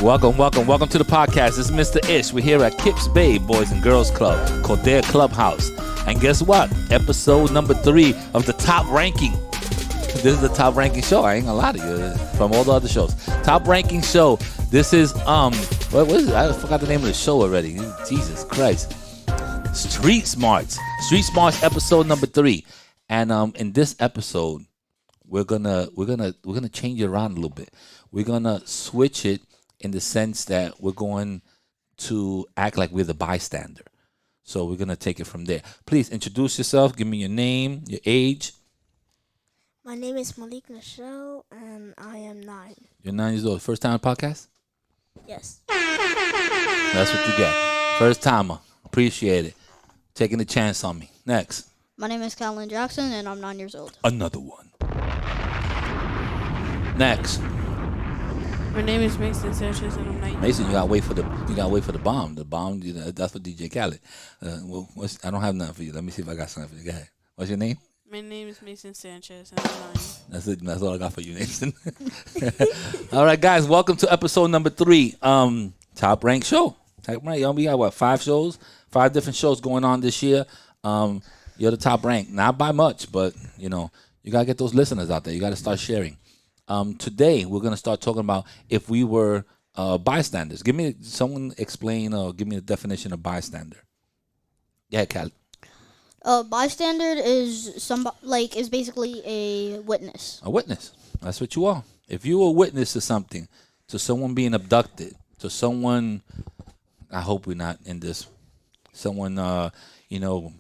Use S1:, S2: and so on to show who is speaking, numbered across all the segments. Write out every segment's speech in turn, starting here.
S1: Welcome to the podcast. This is Mr. Ish. We're here at Kips Bay Boys and Girls Club, called their clubhouse. And guess what? Episode number 3 of the top ranking. This is the top ranking show. I ain't gonna lie to you. From all the other shows. Top ranking show. This is, what is it? I forgot the name of the show already. Jesus Christ. Street Smarts. Street Smarts episode number 3. And in this episode, we're gonna change it around a little bit. We're gonna switch it in the sense that we're going to act like we're the bystander. So we're gonna take it from there. Please introduce yourself. Give me your name, your age.
S2: My name is Malik Michelle, and I am 9.
S1: You're 9 years old. First time podcast?
S2: Yes.
S1: That's what you get. First timer. Appreciate it. Taking a chance on me. Next.
S3: My name is Calvin Jackson, and I'm 9 years old.
S1: Another one. Next.
S4: My name is Mason Sanchez, and I'm 9.
S1: Mason, you gotta wait for the bomb. The bomb, that's for DJ Khaled. I don't have nothing for you. Let me see if I got something for you. Go ahead. What's your name?
S4: My name is Mason Sanchez, and I'm 9.
S1: That's it. That's all I got for you, Mason. All right, guys. Welcome to episode number 3. Top ranked show. Top rank. We got 5 shows, 5 different shows going on this year. You're the top ranked, not by much, but you gotta get those listeners out there. You gotta start sharing. Today we're gonna start talking about if we were bystanders. Someone explain or give me the definition of bystander. Yeah, Cal.
S3: Bystander is is basically a witness.
S1: A witness. That's what you are. If you were a witness to something, to someone being abducted, to someone, I hope we're not in this. Someone,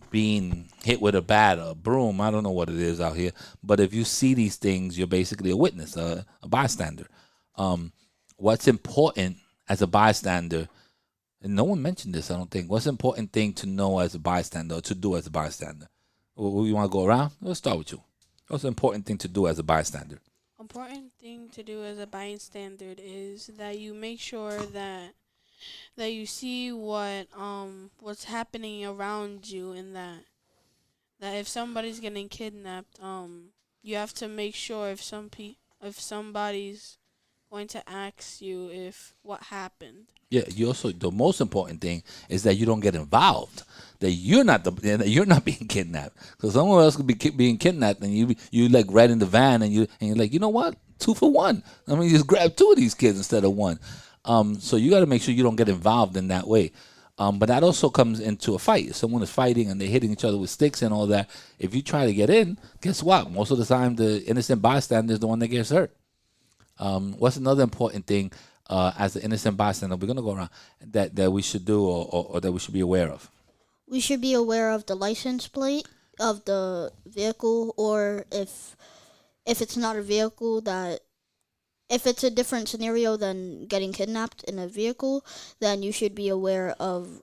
S1: being hit with a bat, a broom. I don't know what it is out here. But if you see these things, you're basically a witness, a bystander. What's important as a bystander, and no one mentioned this, I don't think. What's the important thing to know as a bystander or to do as a bystander? You want to go around? Let's start with you. What's the important thing to do as a bystander?
S4: Important thing to do as a bystander is that you make sure that you see what's happening around you, and that if somebody's getting kidnapped, you have to make sure if somebody's going to ask you if what happened.
S1: Yeah, the most important thing is that you don't get involved. That you're not being kidnapped, because someone else could be being kidnapped, and you like right in the van, and you're like, you know what, 2 for 1. I mean, just grab 2 of these kids instead of 1. So you got to make sure you don't get involved in that way. But that also comes into a fight. If someone is fighting and they're hitting each other with sticks and all that, if you try to get in, guess what? Most of the time, the innocent bystander is the one that gets hurt. What's another important thing as an innocent bystander? We're going to go around that we should do or that we should be aware of.
S3: We should be aware of the license plate of the vehicle, or if it's not a vehicle, that if it's a different scenario than getting kidnapped in a vehicle, then you should be aware of,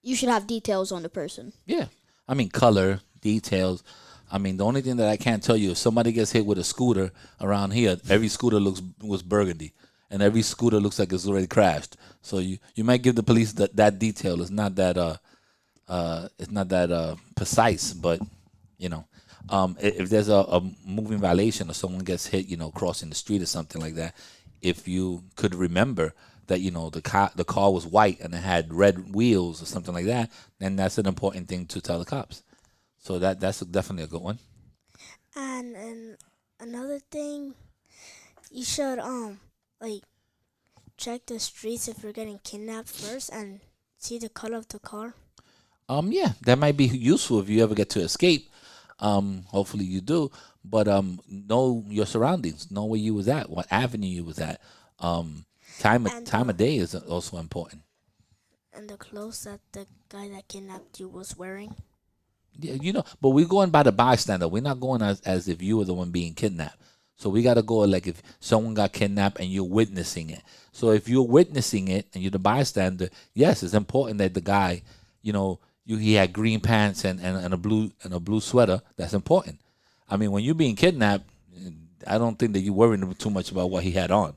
S3: you should have details on the person.
S1: Yeah. I mean, color, details. I mean, the only thing that I can't tell you, if somebody gets hit with a scooter around here, every scooter was burgundy, and every scooter looks like it's already crashed. So you might give the police that detail. It's not that precise, but if there's a moving violation or someone gets hit, crossing the street or something like that, if you could remember that, the car was white and it had red wheels or something like that, then that's an important thing to tell the cops. So that's definitely a good one.
S2: And another thing, you should check the streets if you're getting kidnapped first and see the color of the car.
S1: Yeah, that might be useful if you ever get to escape. Hopefully you do, but know your surroundings, know where you was at, what avenue you was at. Time of day is also important.
S2: And the clothes that the guy that kidnapped you was wearing.
S1: Yeah, but we're going by the bystander. We're not going as if you were the one being kidnapped. So we got to go like if someone got kidnapped and you're witnessing it. So if you're witnessing it and you're the bystander, yes, it's important that the guy, he had green pants and a blue sweater. That's important. I mean, when you're being kidnapped, I don't think that you're worrying too much about what he had on.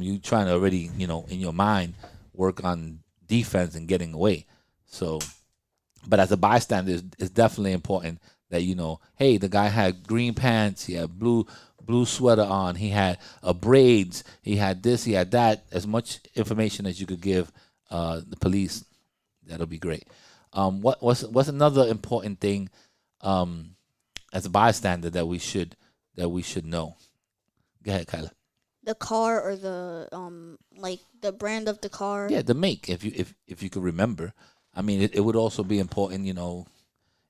S1: You trying to already, in your mind, work on defense and getting away. So, but as a bystander, it's definitely important that hey, the guy had green pants, he had blue sweater on, he had braids, he had this, he had that. As much information as you could give the police, that'll be great. What's another important thing as a bystander that we should know? Go ahead, Kyla.
S3: The car or the like the brand of the car.
S1: Yeah, the make. If you could remember, I mean, it would also be important.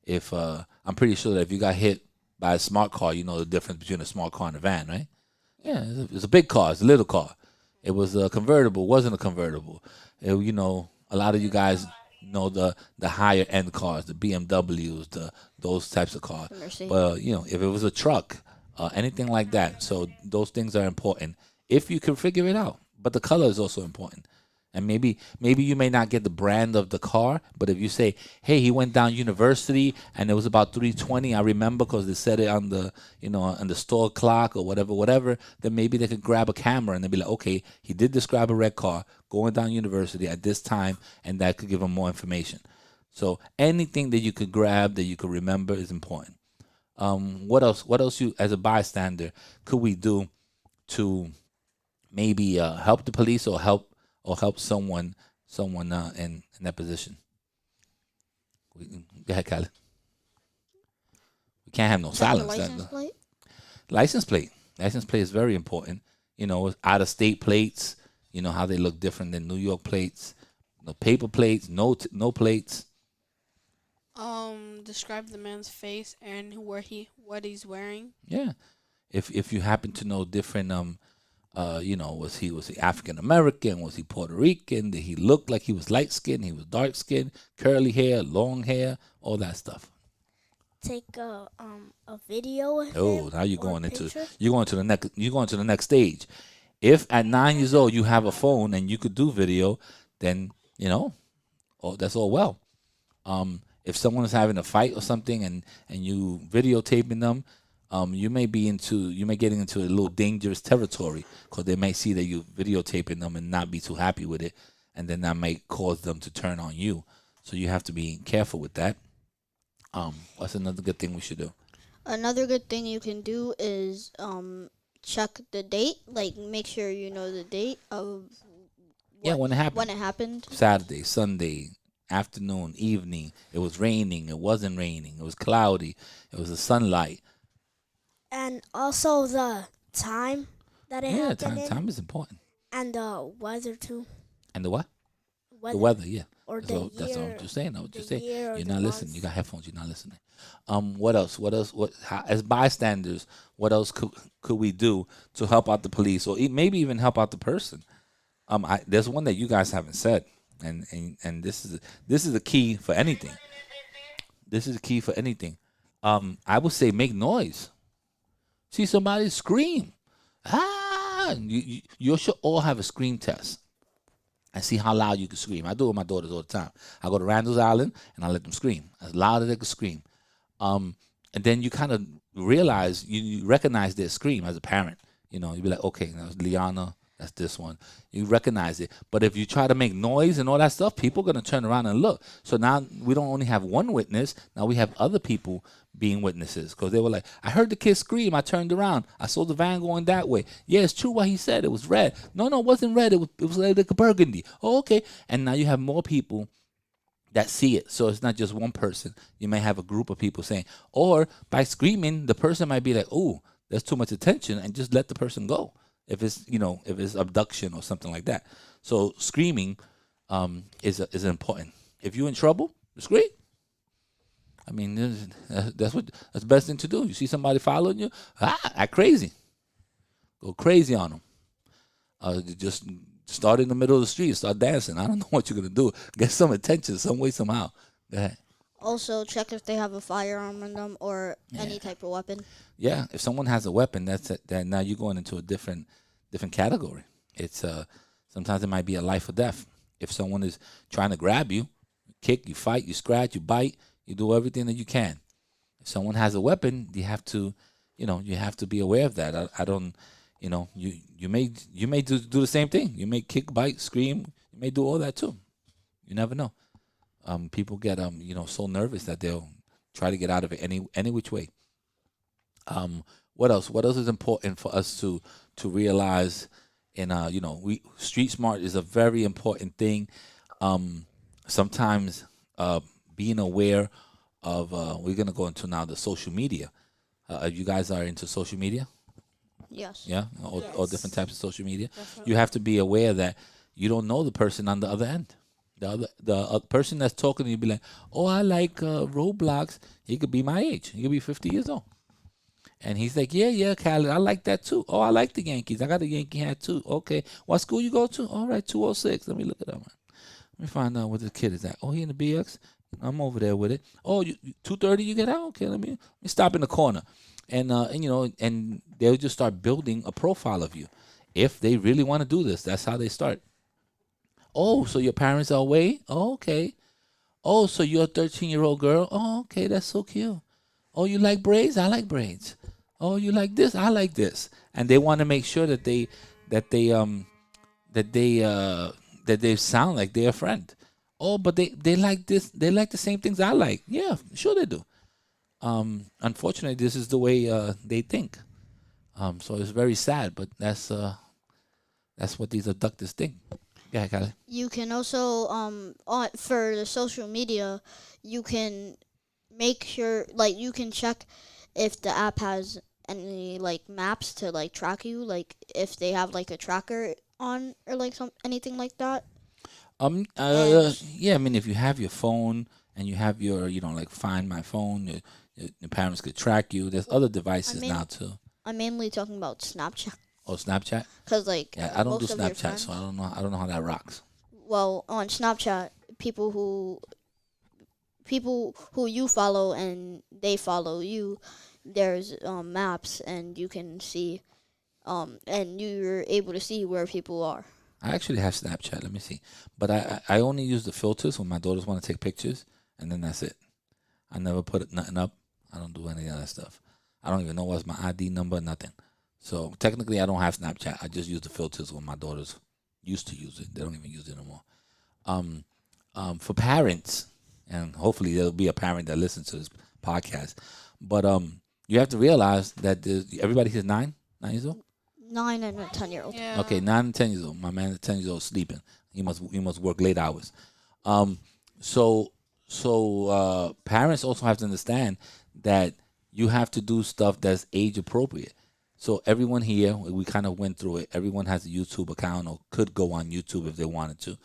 S1: If I'm pretty sure that if you got hit by a smart car, you know the difference between a smart car and a van, right? Yeah, it's a big car, it's a little car. It was a convertible, wasn't a convertible. A lot of you guys know the higher end cars, the BMWs, those types of cars.
S3: Mercedes.
S1: But if it was a truck, anything like that. So those things are important if you can figure it out. But the color is also important. And maybe you may not get the brand of the car, but if you say, hey, he went down University and it was about 3:20, I remember because they said it on the on the store clock or whatever, then maybe they could grab a camera and they'd be like, okay, he did describe a red car going down University at this time, and that could give them more information. So anything that you could grab that you could remember is important. What else you as a bystander could we do to maybe help the police or help someone in that position? Go ahead, Kylie. We can't have no
S3: Check the
S1: silence.
S3: license plate.
S1: License plate is very important. Out of state plates. How they look different than New York plates. No paper plates. No plates.
S4: Describe the man's face and what he's wearing.
S1: Yeah, if you happen to know different was he African American? Was he Puerto Rican? Did he look like he was light skinned? He was dark skinned, curly hair, long hair, all that stuff.
S2: Take a video. With
S1: Oh,
S2: it
S1: now you're
S2: or
S1: going
S2: a
S1: into
S2: picture.
S1: the next stage. If at 9 years old you have a phone and you could do video, then that's all well. If someone is having a fight or something and you videotaping them, you may getting into a little dangerous territory because they may see that you videotaping them and not be too happy with it, and then that might cause them to turn on you. So you have to be careful with that. What's another good thing we should do?
S3: Another good thing you can do is check the date. Like make sure you know the date of
S1: when it happened.
S3: When it happened.
S1: Saturday, Sunday, afternoon, evening. It was raining. It wasn't raining. It was cloudy. It was the sunlight.
S2: And also the time that it happened in.
S1: Time is important.
S2: And the weather too.
S1: And the what?
S2: Weather.
S1: The weather, yeah.
S2: Or
S1: That's all I'm just saying. You're not listening. You got headphones. You're not listening. What else? As bystanders, what else could we do to help out the police, or maybe even help out the person? There's one that you guys haven't said, and this is the key for anything. This is the key for anything. I would say make noise. See somebody scream. You should all have a scream test and see how loud you can scream. I do it with my daughters all the time. I go to Randall's Island and I let them scream as loud as they can scream. And then you kind of realize, you recognize their scream as a parent. You'd be like, okay, that's Liana, that's this one. You recognize it. But if you try to make noise and all that stuff, people are going to turn around and look. So now we don't only have one witness. Now we have other people being witnesses, because they were like, I heard the kid scream. I turned around. I saw the van going that way. Yeah, it's true what he said. It was red. No, it wasn't red. It was like a burgundy. Oh, okay. And now you have more people that see it. So it's not just one person. You may have a group of people saying, or by screaming, the person might be like, oh, there's too much attention, and just let the person go. If it's abduction or something like that. So screaming is important. If you're in trouble, scream. I mean, that's the best thing to do. You see somebody following you, act crazy. Go crazy on them. Just start in the middle of the street, start dancing. I don't know what you're going to do. Get some attention some way, somehow. Go ahead.
S3: Also, check if they have a firearm on them or any type of weapon.
S1: Yeah, if someone has a weapon, that now you're going into a different category. It's sometimes it might be a life or death. If someone is trying to grab you, you kick, you fight, you scratch, you bite, you do everything that you can. If someone has a weapon, you have to be aware of that. I don't, you may do the same thing. You may kick, bite, scream. You may do all that too. You never know. People get so nervous that they'll Try to get out of it any which way. What else? What else is important for us to realize? And we street smart is a very important thing. Sometimes being aware of we're gonna go into now the social media. You guys are into social media,
S3: Yes.
S1: yeah, all different types of social media.
S4: Definitely.
S1: You have to be aware that you don't know the person on the other end. The person that's talking to you be like, oh, I like Roblox. He could be my age. He could be 50 years old. And he's like, yeah, Khaled, I like that too. Oh, I like the Yankees. I got a Yankee hat too. Okay. What school you go to? All right, 206. Let me look it up, man. Let me find out where the kid is at. Oh, he in the BX? I'm over there with it. Oh, 2:30 you get out? Okay, let me stop in the corner. And they'll just start building a profile of you. If they really want to do this, that's how they start. Oh, so your parents are away? Oh, okay. Oh, so you're a 13-year-old girl? Oh, okay, that's so cute. Oh, you like braids? I like braids. Oh, you like this? I like this. And they want to make sure that they sound like they're a friend. Oh, but they like this. They like the same things I like. Yeah, sure they do. Unfortunately, this is the way they think. So it's very sad, but that's what these abductors think. Yeah, Kylie.
S3: You can also for the social media, you can make sure you can check if the app has any maps to track you, if they have a tracker on or anything like that.
S1: Yeah, I mean, if you have your phone and you have your, Find My Phone, your parents could track you. There's other devices now too.
S3: I'm mainly talking about Snapchat.
S1: Oh, Snapchat?
S3: Cause
S1: yeah, I don't do
S3: most of your
S1: Snapchat,
S3: friends-
S1: so I don't know how that rocks.
S3: Well, on Snapchat, people who you follow and they follow you, there's maps and you can see and you're able to see where people are.
S1: I actually have Snapchat. Let me see, but I only use the filters when my daughters want to take pictures, and then that's it. I never put nothing up. I don't do any of that stuff. I don't even know what's my ID number, nothing. So technically, I don't have Snapchat. I just use the filters when my daughters used to use it. They don't even use it anymore. For parents, and hopefully there'll be a parent that listens to this podcast, but you have to realize that everybody here is 9 years old.
S3: 9 and a 10-year-old.
S4: Yeah.
S1: Okay, 9 and 10 years old. My man is 10 years old sleeping. He must work late hours. So parents also have to understand that you have to do stuff that's age appropriate. So everyone here, we kind of went through it. Everyone has a YouTube account or could go on YouTube if they wanted to.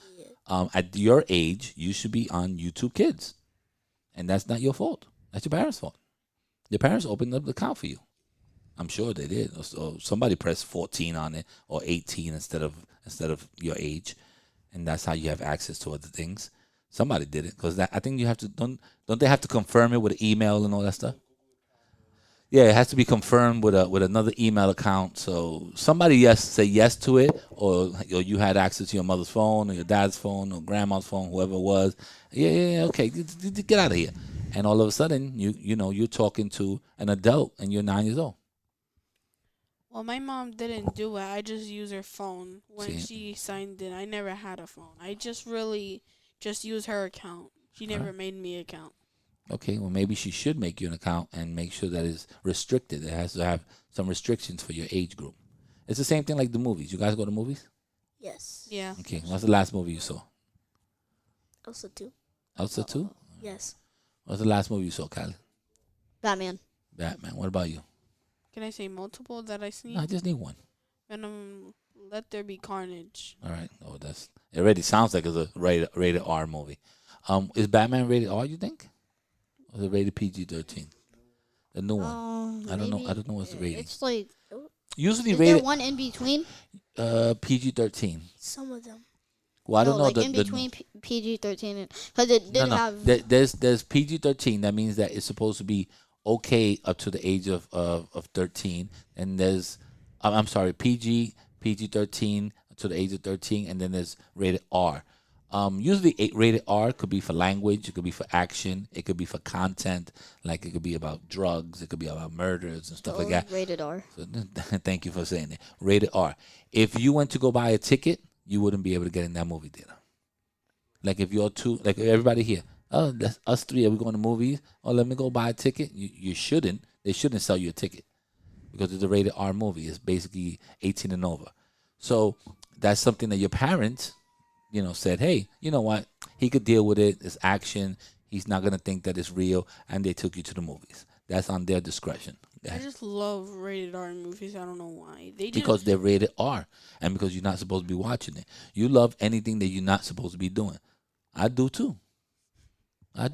S1: At your age, you should be on YouTube Kids, and that's not your fault. That's your parents' fault. Your parents opened up the account for you. I'm sure they did. So somebody pressed 14 on it or 18 instead of your age, and that's how you have access to other things. Somebody did it because I think you have to don't they have to confirm it with an email and all that stuff. Yeah, it has to be confirmed with another email account. So somebody say yes to it, or you had access to your mother's phone or your dad's phone or grandma's phone, whoever it was. Yeah, okay, get out of here. And all of a sudden, you're talking to an adult and you're 9 years old.
S4: Well, my mom didn't do it. I just used her phone when she signed in. I never had a phone. I just really just used her account. She never made me an account.
S1: Okay, well, maybe she should make you an account and make sure that it's restricted. It has to have some restrictions for your age group. It's the same thing like the movies. You guys go to movies?
S2: Yes.
S4: Yeah.
S1: Okay, what's the last movie you saw?
S2: Also 2.
S1: Elsa 2?
S2: Yes.
S1: What's the last movie you saw, Kylie?
S3: Batman.
S1: Batman. What about you?
S4: Can I say multiple that I seen?
S1: No, I just need one.
S4: Venom, Let There Be Carnage.
S1: All right. Oh, it already sounds like it's a rated R movie. Is Batman rated R, you think? Or is it rated PG-13? The new one. I don't know. I don't know what's the rating.
S3: It's
S1: Usually
S3: is
S1: rated
S3: there one in between?
S1: PG-13.
S2: Some of them.
S1: Well, I don't know.
S3: In between PG-13 because it didn't have.
S1: There's PG-13. That means that it's supposed to be okay up to the age of 13, and there's I'm sorry, PG-13 to the age of 13, and then there's rated R. Usually rated R could be for language, it could be for action, it could be for content, like it could be about drugs, it could be about murders and stuff like that.
S3: Rated R.
S1: So, thank you for saying it. Rated R. If you went to go buy a ticket, you wouldn't be able to get in that movie theater. Like if you're like everybody here, Oh, that's us three. Are we going to movies? Oh, let me go buy a ticket. You shouldn't. They shouldn't sell you a ticket because it's a rated R movie. It's basically 18 and over. So that's something that your parents, said, hey, you know what? He could deal with it. It's action. He's not gonna think that it's real, and they took you to the movies. That's on their discretion.
S4: I just love rated R movies. I don't know why. They just
S1: Because they're rated R, and because you're not supposed to be watching it. You love anything that you're not supposed to be doing. I do too. I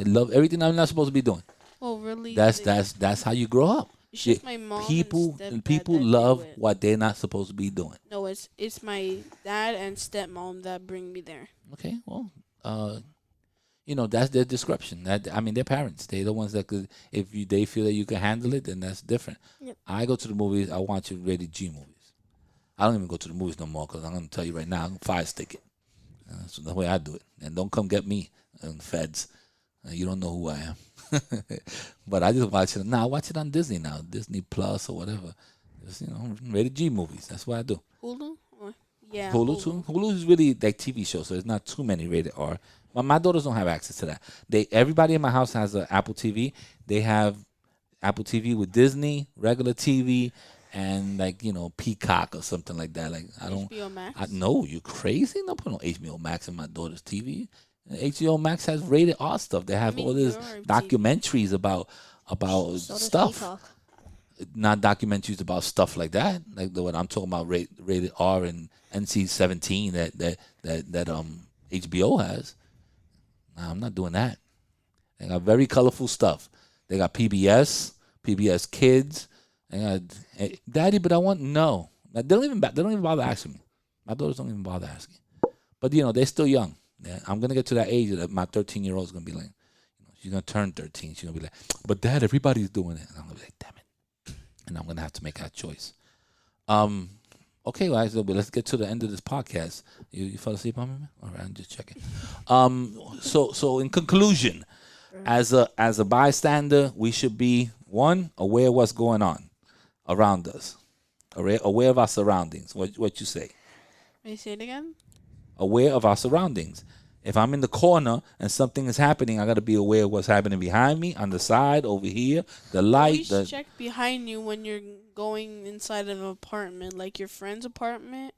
S1: love everything I'm not supposed to be doing.
S4: oh really?
S1: That's how you grow up.
S4: It's just my mom
S1: People
S4: and stepdad
S1: people
S4: that do
S1: love
S4: it.
S1: what they're not supposed to be doing.
S4: No, it's my dad and stepmom that bring me there.
S1: Okay, well, that's their discretion. They're parents. They're the ones that could. If they feel that you can handle it, then that's different.
S2: Yep.
S1: I go to the movies. I watch rated G movies. I don't even go to the movies no more because I'm gonna tell you right now, I'm gonna fire stick it. That's the way I do it. And don't come get me, feds. You don't know who I am. But I just watch it. I watch it on Disney now, Disney Plus or whatever. Just, rated G movies. That's what I do.
S4: Hulu? Yeah.
S1: Hulu too. Hulu is really like TV shows, so there's not too many rated R. But my daughters don't have access to that. Everybody in my house has an Apple TV. They have Apple TV with Disney, regular TV, and Peacock or something like that. Like I don't.
S4: HBO Max?
S1: No, you crazy? Don't put no HBO Max in my daughter's TV. HBO Max has rated R stuff. They have all these documentaries about
S3: So does
S1: stuff.
S3: Peacock.
S1: Not documentaries about stuff like that, like what I'm talking about, rated R and NC-17 that HBO has. Nah, I'm not doing that. They got very colorful stuff. They got PBS Kids. They got Daddy, but I want no. They don't even bother asking me. My daughters don't even bother asking. But they're still young. Yeah, I'm gonna get to that age that my 13-year-old is gonna be like, she's gonna turn 13. She's gonna be like, but Dad, everybody's doing it. And I'm gonna be like, damn it. And I'm gonna have to make that choice. Okay, guys, so let's get to the end of this podcast. You fell asleep on me, man? All right, I'm just checking. So in conclusion, as a bystander, we should be aware of what's going on around us, aware of our surroundings. What you say?
S4: May I say it again?
S1: Aware of our surroundings. If I'm in the corner and something is happening, I got to be aware of what's happening behind me, on the side, over here, the light.
S4: Always check behind you when you're going inside an apartment, like your friend's apartment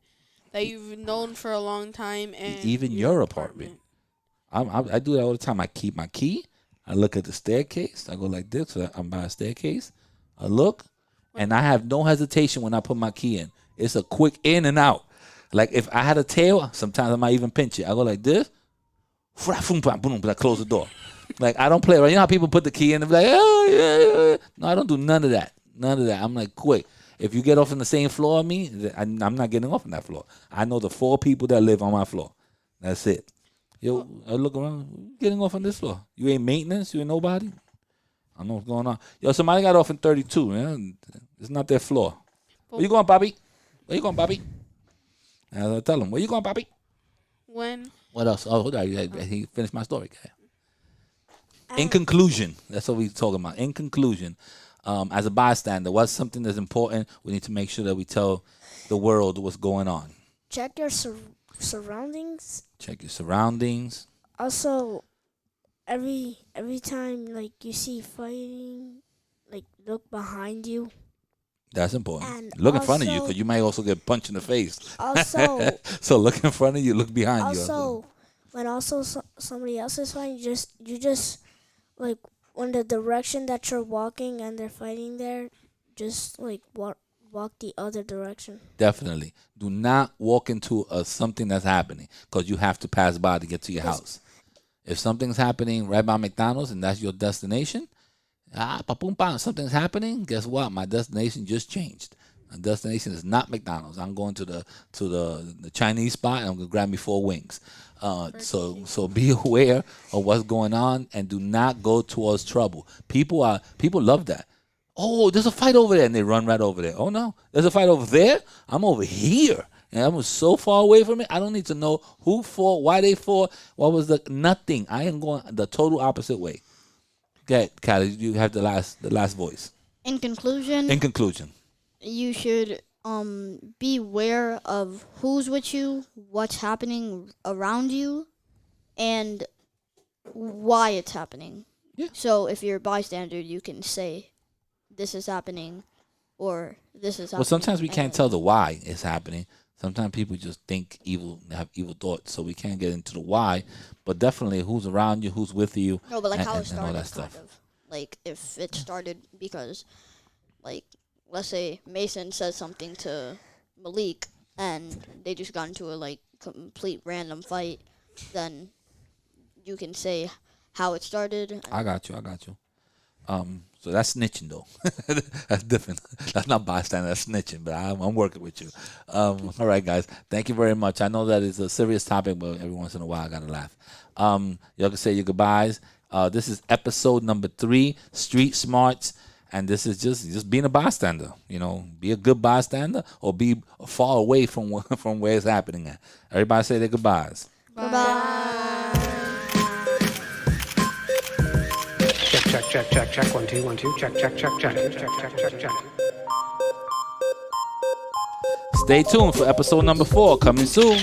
S4: that you've known for a long time, and
S1: even your apartment. I do that all the time. I keep my key. I look at the staircase. I go like this. So I'm by a staircase. I look, and I have no hesitation when I put my key in. It's a quick in and out. Like if I had a tail, sometimes I might even pinch it. I go like this. I close the door. Like I don't play around. You know how people put the key in and be like, oh yeah. No, I don't do none of that. I'm like quick. If you get off on the same floor as me, I'm not getting off on that floor. I know the 4 people that live on my floor. That's it. Yo, I look around. Getting off on this floor. You ain't maintenance. You ain't nobody. I know what's going on. Yo, somebody got off in 32. Man, it's not their floor. Where you going, Bobby? I tell him, where you going, Bobby? What else? Oh, hold on. He finished my story. In conclusion, that's what we're talking about. In conclusion, as a bystander, what's something that's important? We need to make sure that we tell the world what's going on.
S2: Check your surroundings.
S1: Check your surroundings.
S2: Also, every time you see fighting, look behind you.
S1: That's important.
S2: And
S1: look in front of you because you might also get punched in the face.
S2: Also,
S1: so look in front of you, look behind you.
S2: Also, when somebody else is fighting, you just when the direction that you're walking and they're fighting there, just walk the other direction.
S1: Definitely. Do not walk into something that's happening because you have to pass by to get to your house. If something's happening right by McDonald's and that's your destination, something's happening, guess what? My destination just changed. My destination is not McDonald's. I'm going to the Chinese spot and I'm gonna grab me 4 wings. So be aware of what's going on and do not go towards trouble. People love that. Oh, there's a fight over there, and they run right over there. Oh no, there's a fight over there. I'm over here, and I'm so far away from it. I don't need to know who fought, why they fought, what was nothing. I am going the total opposite way. Okay, Callie, you have the last voice.
S3: In conclusion, you should be aware of who's with you, what's happening around you, and why it's happening.
S1: Yeah.
S3: So if you're a bystander, you can say, this is happening, or this is happening.
S1: Well, sometimes we can't
S3: and-
S1: tell the why it's happening. Sometimes people just think evil, have evil thoughts, so we can't get into the why. But definitely, who's around you, who's with you,
S3: No, but like how it
S1: and
S3: started,
S1: all that
S3: kind
S1: stuff.
S3: of. Like if it started because, like, let's say Mason says something to Malik, and they just got into a like complete random fight, then you can say how it started.
S1: I got you. So that's snitching though. That's different. That's not bystander. That's snitching. But I'm working with you. All right, guys. Thank you very much. I know that it's a serious topic, but every once in a while I gotta laugh. Y'all can say your goodbyes. This is episode number 3, Street Smarts, and this is just being a bystander. You know, be a good bystander or be far away from where it's happening at. Everybody say their goodbyes.
S3: Bye.
S5: Check. 1 2 1 2. Check. Check.
S1: Stay tuned for episode number 4 coming soon.